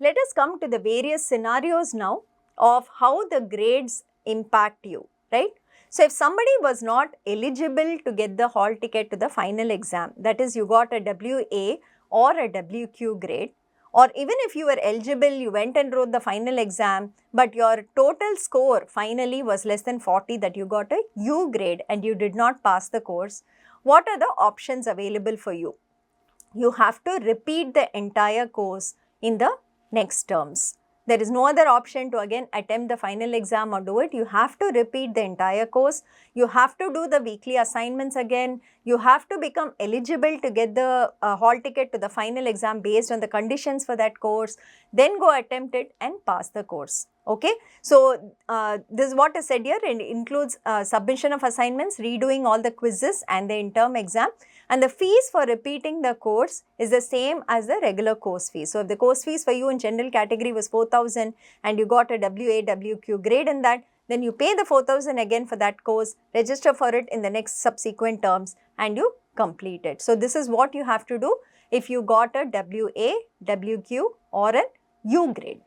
let us come to the various scenarios now of how the grades impact you, right? So, if somebody was not eligible to get the hall ticket to the final exam, that is you got a WA or a WQ grade, or even if you were eligible, you went and wrote the final exam, but your total score finally was less than 40, that you got a U grade and you did not pass the course, what are the options available for you? You have to repeat the entire course in the next terms. There is no other option to again attempt the final exam or do it. You have to repeat the entire course. You have to do the weekly assignments again. You have to become eligible to get the hall ticket to the final exam based on the conditions for that course. Then go attempt it and pass the course. Okay. So, this is what is said here, and it includes submission of assignments, redoing all the quizzes and the interim exam. And the fees for repeating the course is the same as the regular course fee. So, if the course fees for you in general category was 4,000 and you got a WA, WQ grade in that, then you pay the 4,000 again for that course, register for it in the next subsequent terms and you complete it. So, this is what you have to do if you got a WA, WQ or an U grade.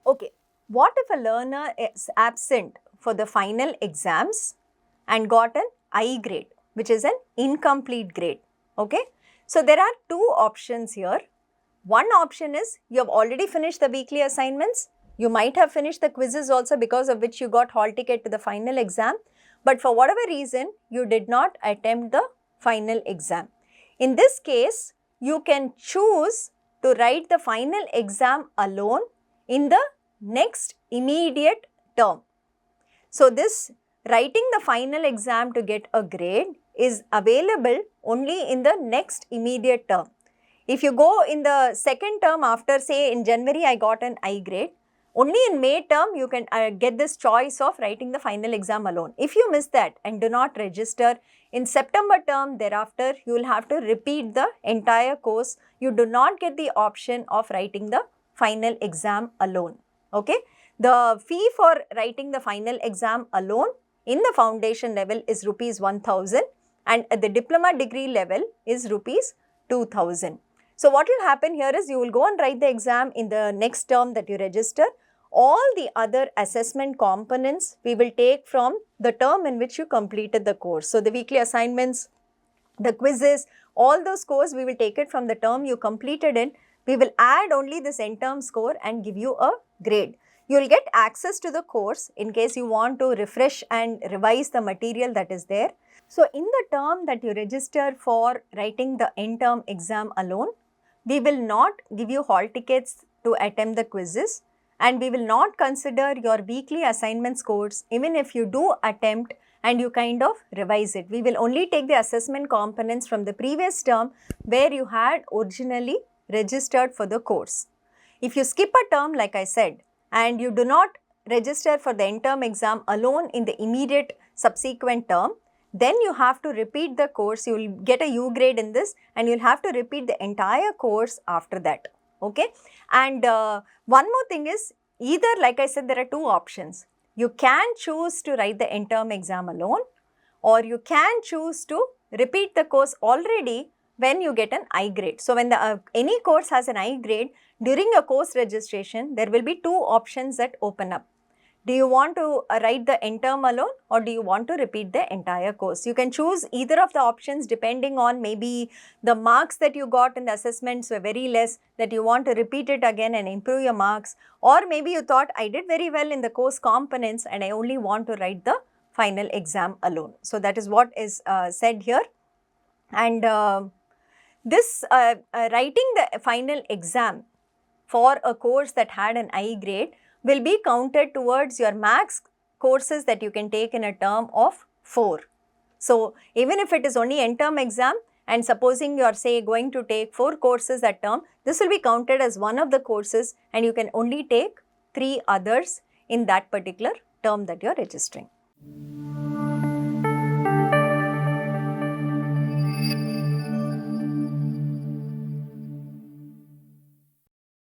Okay, what if a learner is absent for the final exams and got an I grade, which is an incomplete grade? Okay, so there are two options here. One option is you have already finished the weekly assignments. You might have finished the quizzes also, because of which you got hall ticket to the final exam. But for whatever reason, you did not attempt the final exam. In this case, you can choose to write the final exam alone in the next immediate term. So, this writing the final exam to get a grade is available only in the next immediate term. If you go in the second term after, say in January I got an I grade, only in May term you can get this choice of writing the final exam alone. If you miss that and do not register, in September term thereafter you will have to repeat the entire course. You do not get the option of writing the final exam alone. Okay. The fee for writing the final exam alone in the foundation level is rupees 1,000 and at the diploma degree level is rupees 2,000. So, what will happen here is you will go and write the exam in the next term that you register. All the other assessment components we will take from the term in which you completed the course. So, the weekly assignments, the quizzes, all those scores we will take it from the term you completed it. We will add only this end term score and give you a grade. You will get access to the course in case you want to refresh and revise the material that is there. So, in the term that you register for writing the end term exam alone, we will not give you hall tickets to attempt the quizzes, and we will not consider your weekly assignment scores even if you do attempt and you kind of revise it. We will only take the assessment components from the previous term where you had originally registered for the course. If you skip a term, like I said, and you do not register for the end term exam alone in the immediate subsequent term, then you have to repeat the course. You will get a U grade in this and you will have to repeat the entire course after that. Okay. And one more thing is, either, like I said, there are two options. You can choose to write the end term exam alone, or you can choose to repeat the course already when you get an I grade. So, when any course has an I grade, during a course registration, there will be two options that open up. Do you want to write the end term alone, or do you want to repeat the entire course? You can choose either of the options depending on maybe the marks that you got in the assessments were very less, that you want to repeat it again and improve your marks, or maybe you thought I did very well in the course components and I only want to write the final exam alone. So, that is what is said here. And this writing the final exam for a course that had an I grade will be counted towards your max courses that you can take in a term of 4. So, even if it is only end term exam and supposing you are say going to take 4 courses that term, this will be counted as one of the courses and you can only take 3 others in that particular term that you are registering.